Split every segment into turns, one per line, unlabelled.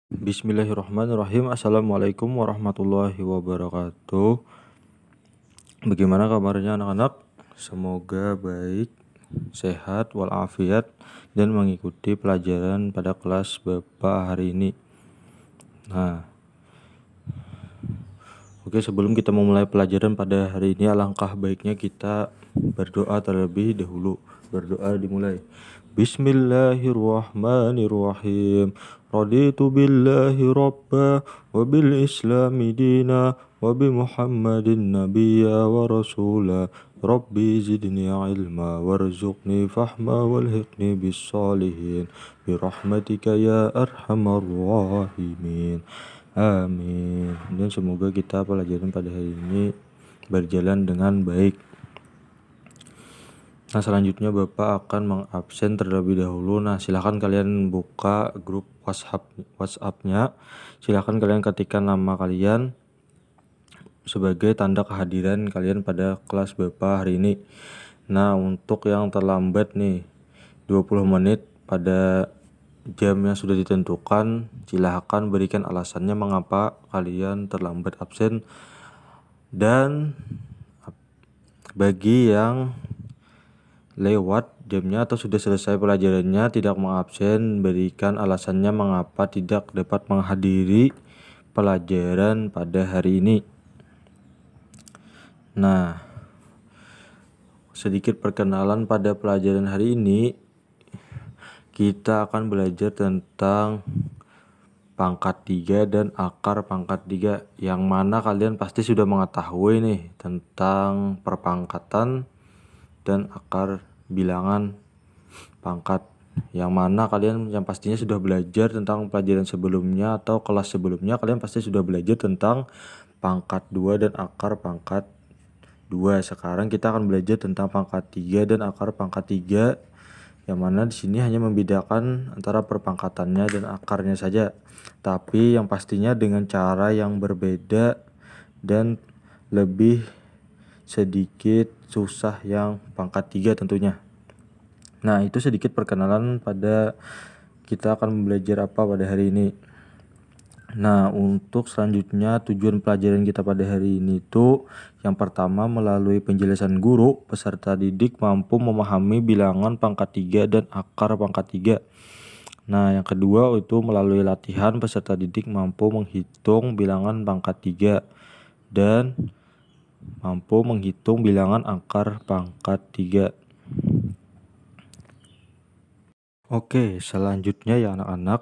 Bismillahirrahmanirrahim. Assalamualaikum warahmatullahi wabarakatuh. Bagaimana kabarnya anak-anak? Semoga baik, sehat, walafiat, dan mengikuti pelajaran pada kelas Bapak hari ini. Oke, sebelum kita memulai pelajaran pada hari ini, alangkah baiknya kita berdoa terlebih dahulu. Berdoa dimulai. Bismillahirrahmanirrahim. Raditu billahi rabba wa bil islami dina wa bi Muhammadin nabiyya wa rasula. Rabbi zidni ilma warzuqni fahma walhiqni bis salihin bi rahmatika ya arhamar rahimin. Amin. Dan semoga kita pelajaran pada hari ini berjalan dengan baik. Nah, selanjutnya Bapak akan mengabsen terlebih dahulu. Nah, silahkan kalian buka grup WhatsApp-nya. Silahkan kalian ketikkan nama kalian sebagai tanda kehadiran kalian pada kelas Bapak hari ini. Nah, untuk yang terlambat nih 20 menit pada jam yang sudah ditentukan, silahkan berikan alasannya mengapa kalian terlambat absen. Dan bagi yang lewat jamnya atau sudah selesai pelajarannya tidak mengabsen, berikan alasannya mengapa tidak dapat menghadiri pelajaran pada hari ini. Nah, sedikit perkenalan pada pelajaran hari ini. Kita akan belajar tentang pangkat 3 dan akar pangkat 3, yang mana kalian pasti sudah mengetahui nih tentang perpangkatan dan akar bilangan pangkat, yang mana kalian yang pastinya sudah belajar tentang pelajaran sebelumnya atau kelas sebelumnya. Kalian pasti sudah belajar tentang pangkat 2 dan akar pangkat 2. Sekarang kita akan belajar tentang pangkat 3 dan akar pangkat 3, yang mana di sini hanya membedakan antara perpangkatannya dan akarnya saja, tapi yang pastinya dengan cara yang berbeda dan lebih sedikit susah yang pangkat 3 tentunya. Nah, itu sedikit perkenalan pada kita akan belajar apa pada hari ini. Nah, untuk selanjutnya tujuan pelajaran kita pada hari ini itu yang pertama, melalui penjelasan guru, peserta didik mampu memahami bilangan pangkat 3 dan akar pangkat 3. Nah, yang kedua itu melalui latihan, peserta didik mampu menghitung bilangan pangkat 3 dan mampu menghitung bilangan akar pangkat 3. Oke, selanjutnya ya anak-anak,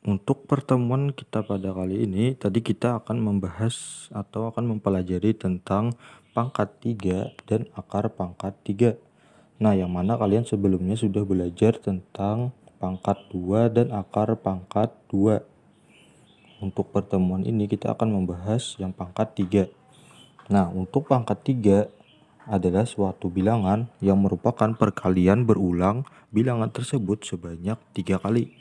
untuk pertemuan kita pada kali ini, tadi kita akan membahas atau akan mempelajari tentang pangkat 3 dan akar pangkat 3. Nah, yang mana kalian sebelumnya sudah belajar tentang pangkat 2 dan akar pangkat 2. Untuk pertemuan ini kita akan membahas yang pangkat 3. Nah, untuk pangkat 3 adalah suatu bilangan yang merupakan perkalian berulang bilangan tersebut sebanyak 3 kali.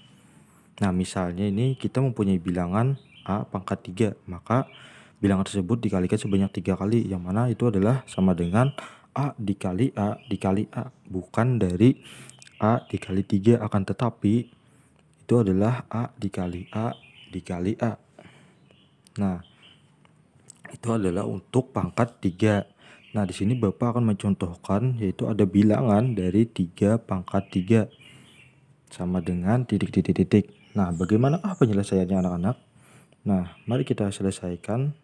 Nah, misalnya ini kita mempunyai bilangan A pangkat 3, maka bilangan tersebut dikalikan sebanyak 3 kali, yang mana itu adalah sama dengan A dikali A dikali A, bukan dari A dikali 3, akan tetapi itu adalah A dikali A dikali A. Nah, itu adalah untuk pangkat 3. Nah, di sini Bapak akan mencontohkan, yaitu ada bilangan dari 3 pangkat 3 sama dengan titik-titik-titik. Nah, bagaimanakah penyelesaiannya anak-anak? Nah, mari kita selesaikan.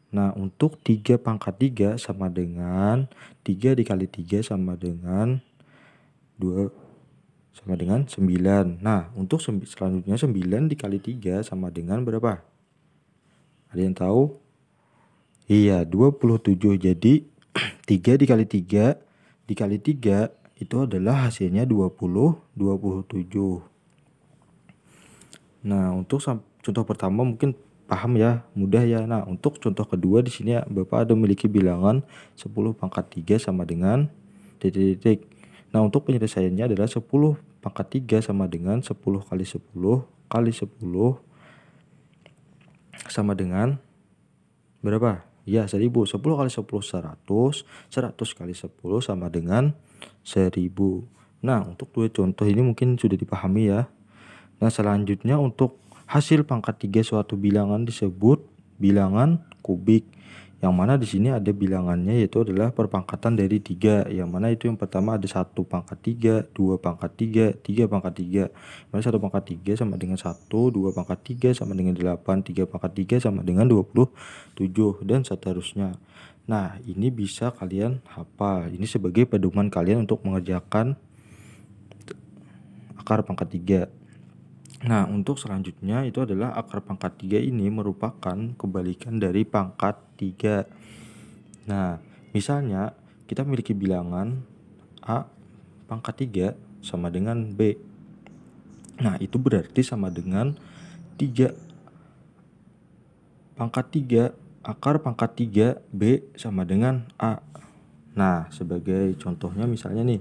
Nah, untuk 3 pangkat 3 sama dengan 3 dikali 3 sama dengan 2 sama dengan 9. Nah, untuk selanjutnya 9 dikali 3 sama dengan berapa? Ada yang tahu? Iya, 27. Jadi 3 dikali 3 dikali 3 itu adalah hasilnya 27. Nah, untuk contoh pertama mungkin paham ya, mudah ya. Nah, untuk contoh kedua di sini Bapak ada memiliki bilangan 10 pangkat 3 sama dengan titik-titik. Nah, untuk penyelesaiannya adalah 10 pangkat 3 sama dengan 10 kali 10 kali 10 sama dengan berapa? Ya, 1000. 10 kali 10 100. 100 kali 10 sama dengan 1000. Nah, untuk dua contoh ini mungkin sudah dipahami ya. Nah, selanjutnya untuk hasil pangkat 3 suatu bilangan disebut bilangan kubik. Yang mana di sini ada bilangannya yaitu adalah perpangkatan dari 3. Yang mana itu yang pertama ada 1 pangkat 3, 2 pangkat 3, 3 pangkat 3. Mana 1 pangkat 3 sama dengan 1, 2 pangkat 3 sama dengan 8, 3 pangkat 3 sama dengan 27 dan seterusnya. Nah, ini bisa kalian hafal. Ini sebagai pedoman kalian untuk mengerjakan akar pangkat 3. Nah, untuk selanjutnya itu adalah akar pangkat 3 ini merupakan kebalikan dari pangkat 3. Nah, misalnya kita memiliki bilangan A pangkat 3 sama dengan B. Nah, itu berarti sama dengan 3 pangkat 3 akar pangkat 3 B sama dengan A. Nah, sebagai contohnya misalnya nih,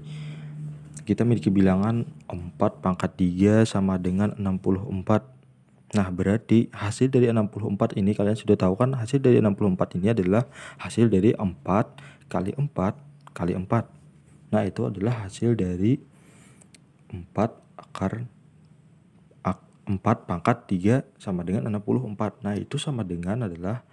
kita memiliki bilangan 4 pangkat 3 sama dengan 64. Nah, berarti hasil dari 64 ini kalian sudah tahu kan, hasil dari 64 ini adalah hasil dari 4 kali 4 kali 4. Nah, itu adalah hasil dari 4 akar 4 pangkat 3 sama dengan 64. Nah, itu sama dengan adalah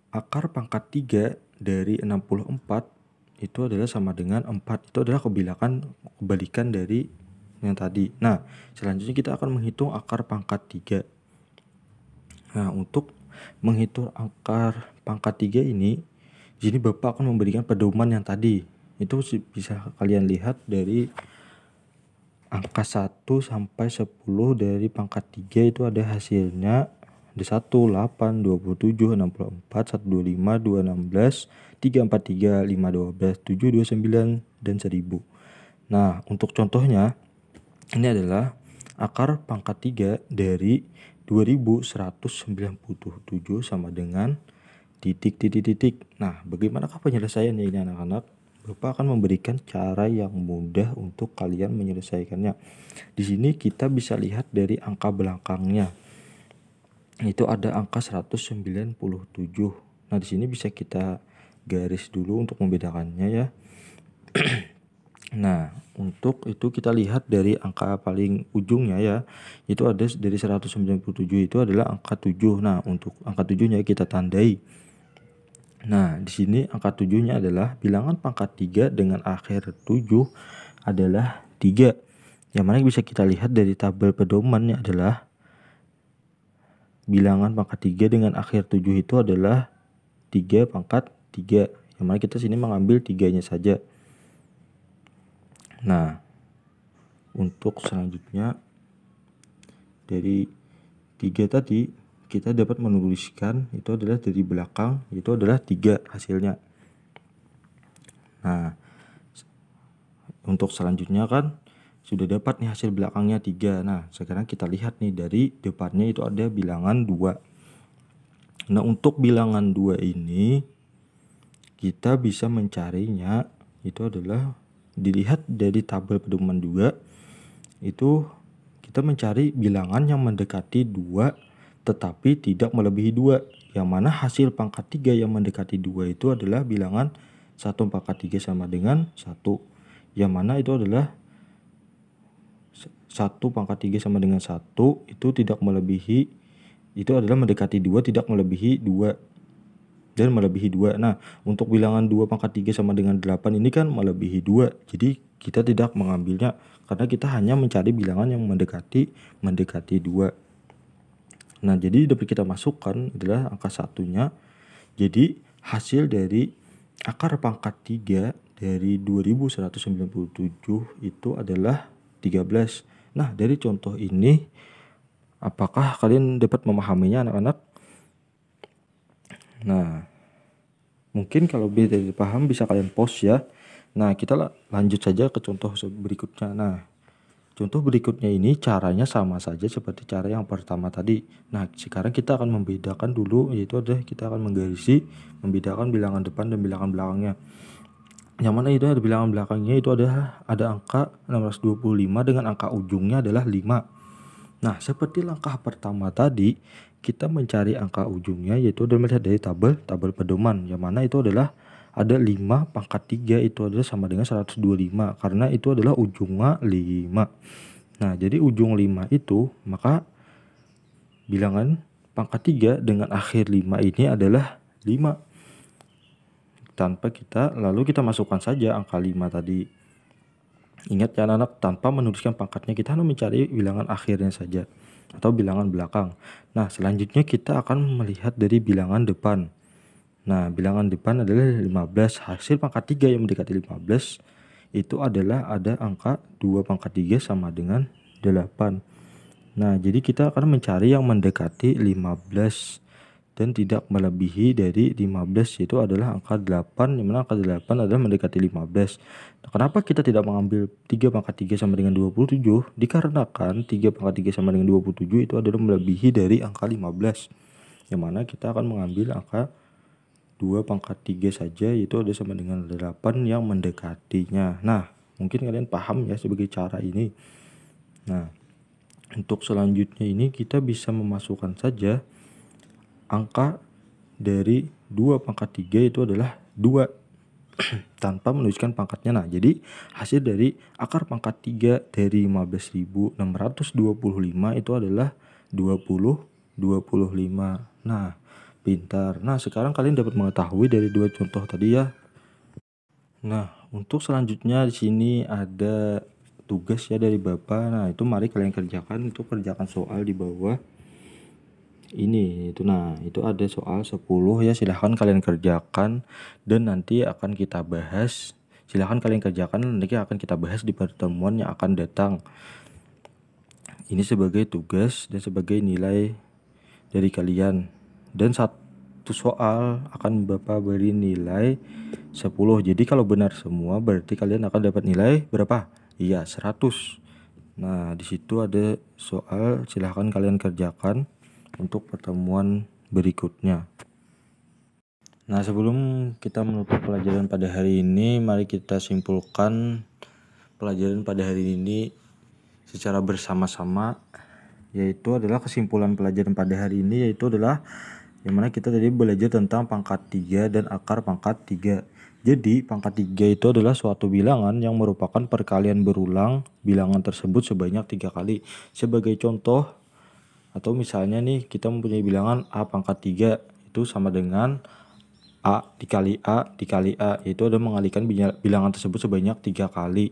akar pangkat 3 dari 64 itu adalah sama dengan 4. Itu adalah kebalikan dari yang tadi. Nah, selanjutnya kita akan menghitung akar pangkat 3. Nah, untuk menghitung akar pangkat 3 ini, di sini Bapak akan memberikan pedoman yang tadi. Itu bisa kalian lihat dari angka 1 sampai 10 dari pangkat 3 itu ada hasilnya. Ada 1, 8, 27, 64, 125, 216, 343, 512, 729, dan 1000. Nah, untuk contohnya, ini adalah akar pangkat 3 dari 2197 sama dengan titik. Nah, bagaimanakah penyelesaiannya ini anak-anak? Bapak akan memberikan cara yang mudah untuk kalian menyelesaikannya. Di sini kita bisa lihat dari angka belakangnya. Itu ada angka 197. Nah, di sini bisa kita garis dulu untuk membedakannya ya. Nah, untuk itu kita lihat dari angka paling ujungnya ya. Itu ada dari 197 itu adalah angka 7. Nah, untuk angka 7-nya kita tandai. Nah, di sini angka 7-nya adalah bilangan pangkat 3 dengan akhir 7 adalah 3. Yang mana bisa kita lihat dari tabel pedomannya adalah bilangan pangkat 3 dengan akhir 7 itu adalah 3 pangkat 3. Yang mana kita sini mengambil 3-nya saja. Nah, untuk selanjutnya dari 3 tadi kita dapat menuliskan itu adalah dari belakang, itu adalah 3 hasilnya. Nah, untuk selanjutnya kan sudah dapat nih hasil belakangnya 3. Nah, sekarang kita lihat nih dari depannya itu ada bilangan 2. Nah, untuk bilangan 2 ini kita bisa mencarinya itu adalah dilihat dari tabel pedoman 2. Itu kita mencari bilangan yang mendekati 2 tetapi tidak melebihi 2. Yang mana hasil pangkat 3 yang mendekati 2 itu adalah bilangan 1 pangkat 3 sama dengan 1. Yang mana itu adalah 1 pangkat 3 sama dengan 1 itu tidak melebihi, itu adalah mendekati 2 tidak melebihi 2 dan melebihi 2. Nah, untuk bilangan 2 pangkat 3 sama dengan 8 ini kan melebihi 2. Jadi kita tidak mengambilnya karena kita hanya mencari bilangan yang mendekati 2. Nah, jadi dapat kita masukkan adalah angka 1-nya. Jadi hasil dari akar pangkat 3 dari 2197 itu adalah 13. Nah, dari contoh ini apakah kalian dapat memahaminya anak-anak? Nah, mungkin kalau tidak paham bisa kalian pause ya. Nah, kita lanjut saja ke contoh berikutnya. Nah, contoh berikutnya ini caranya sama saja seperti cara yang pertama tadi. Nah, sekarang kita akan membedakan dulu, yaitu adalah kita akan menggarisi membedakan bilangan depan dan bilangan belakangnya. Yang mana itu ada bilangan belakangnya itu ada angka 625 dengan angka ujungnya adalah 5. Nah, seperti langkah pertama tadi, kita mencari angka ujungnya yaitu adalah melihat dari tabel pedoman. Yang mana itu adalah ada 5 pangkat 3 itu adalah sama dengan 125 karena itu adalah ujungnya 5. Nah, jadi ujung 5 itu, maka bilangan pangkat 3 dengan akhir 5 ini adalah 5. Lalu kita masukkan saja angka 5 tadi. Ingat ya anak-anak, tanpa menuliskan pangkatnya, kita hanya mencari bilangan akhirnya saja atau bilangan belakang. Nah, selanjutnya kita akan melihat dari bilangan depan. Nah, bilangan depan adalah 15. Hasil pangkat 3 yang mendekati 15 itu adalah ada angka 2 pangkat 3 sama dengan 8. Nah, jadi kita akan mencari yang mendekati 15 dan tidak melebihi dari 15, yaitu adalah angka 8, yang mana angka 8 adalah mendekati 15. Nah, kenapa kita tidak mengambil 3 pangkat 3 sama dengan 27? Dikarenakan 3 pangkat 3 sama dengan 27 itu adalah melebihi dari angka 15, yang mana kita akan mengambil angka 2 pangkat 3 saja, yaitu ada sama dengan 8 yang mendekatinya. Nah, mungkin kalian paham ya sebagai cara ini. Nah, untuk selanjutnya ini kita bisa memasukkan saja angka dari 2 pangkat 3 itu adalah 2 tanpa menuliskan pangkatnya. Nah, jadi hasil dari akar pangkat 3 dari 15.625 itu adalah 25. Nah, pintar. Nah, sekarang kalian dapat mengetahui dari 2 contoh tadi ya. Nah, untuk selanjutnya di sini ada tugas ya dari Bapak. Nah, itu mari kalian kerjakan. Itu kerjakan soal di bawah ini itu. Nah, itu ada soal 10 ya, silahkan kalian kerjakan dan nanti akan kita bahas. Silahkan kalian kerjakan, nanti akan kita bahas di pertemuan yang akan datang. Ini sebagai tugas dan sebagai nilai dari kalian. Dan satu soal akan Bapak beri nilai 10. Jadi kalau benar semua berarti kalian akan dapat nilai berapa? Iya, 100. Nah, di situ ada soal, silahkan kalian kerjakan untuk pertemuan berikutnya. Nah, sebelum kita menutup pelajaran pada hari ini, mari kita simpulkan pelajaran pada hari ini secara bersama-sama, yaitu adalah kesimpulan pelajaran pada hari ini, yaitu adalah yang mana kita tadi belajar tentang pangkat 3 dan akar pangkat 3. Jadi pangkat 3 itu adalah suatu bilangan yang merupakan perkalian berulang bilangan tersebut sebanyak 3 kali. Sebagai contoh, atau misalnya nih kita mempunyai bilangan A pangkat 3 itu sama dengan A dikali A dikali A, yaitu ada mengalihkan bilangan tersebut sebanyak 3 kali.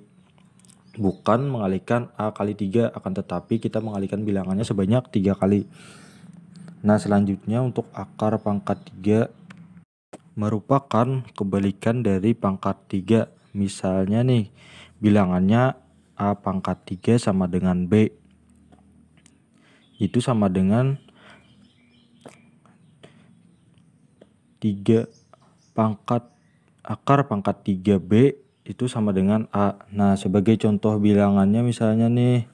Bukan mengalihkan A kali 3, akan tetapi kita mengalihkan bilangannya sebanyak 3 kali. Nah, selanjutnya untuk akar pangkat 3 merupakan kebalikan dari pangkat 3. Misalnya nih, bilangannya A pangkat 3 sama dengan B. Itu sama dengan 3 akar pangkat 3B itu sama dengan A. Nah, sebagai contoh bilangannya misalnya nih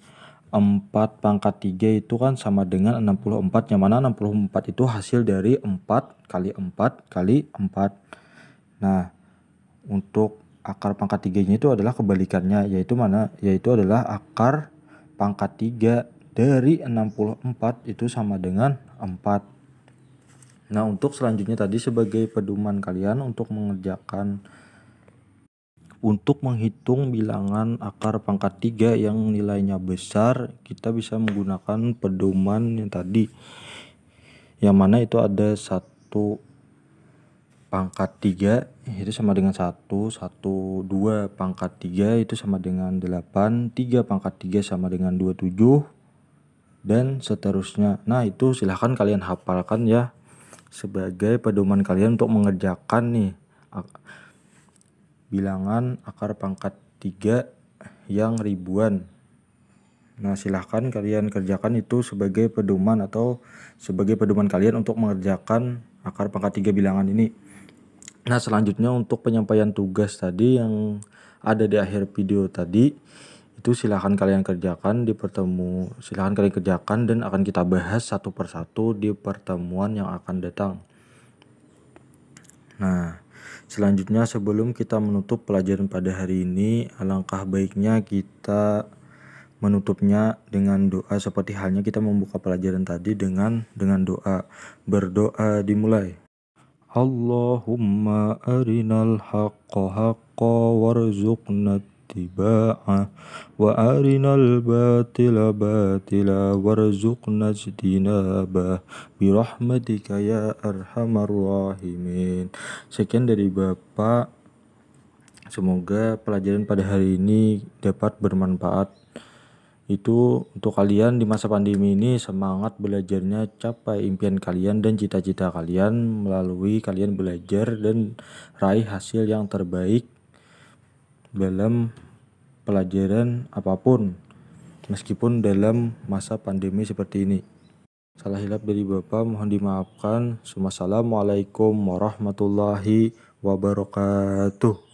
4 pangkat 3 itu kan sama dengan 64, yang mana 64 itu hasil dari 4 kali 4 kali 4. Nah, untuk akar pangkat 3-nya itu adalah kebalikannya, yaitu mana? Yaitu adalah akar pangkat 3 dari 64 itu sama dengan 4. Nah, untuk selanjutnya tadi sebagai pedoman kalian untuk menghitung bilangan akar pangkat 3 yang nilainya besar, kita bisa menggunakan pedoman yang tadi, yang mana itu ada 1 pangkat 3 itu sama dengan 1, 2 pangkat 3 itu sama dengan 8, 3 pangkat 3 sama dengan 27, dan seterusnya. Nah, itu silahkan kalian hafalkan ya sebagai pedoman kalian untuk mengerjakan nih bilangan akar pangkat 3 yang ribuan. Nah, silahkan kalian kerjakan itu sebagai pedoman atau sebagai pedoman kalian untuk mengerjakan akar pangkat 3 bilangan ini. Nah, selanjutnya untuk penyampaian tugas tadi yang ada di akhir video tadi, itu silahkan kalian kerjakan silahkan kalian kerjakan dan akan kita bahas satu persatu di pertemuan yang akan datang. Nah, selanjutnya sebelum kita menutup pelajaran pada hari ini, alangkah baiknya kita menutupnya dengan doa, seperti halnya kita membuka pelajaran tadi dengan doa. Berdoa dimulai. Allahumma arinal haqqa haqqa warzuqna اتباعه وأرنا الباطل باطلا وارزقنا اجتنابه برحمتك ya arhamar rahimin. Sekian dari Bapak. Semoga pelajaran pada hari ini dapat bermanfaat. Itu untuk kalian di masa pandemi ini, semangat belajarnya, capai impian kalian dan cita-cita kalian melalui kalian belajar dan raih hasil yang terbaik dalam pelajaran apapun, meskipun dalam masa pandemi seperti ini. Salah hilap dari Bapak mohon dimaafkan. Wassalamualaikum warahmatullahi wabarakatuh.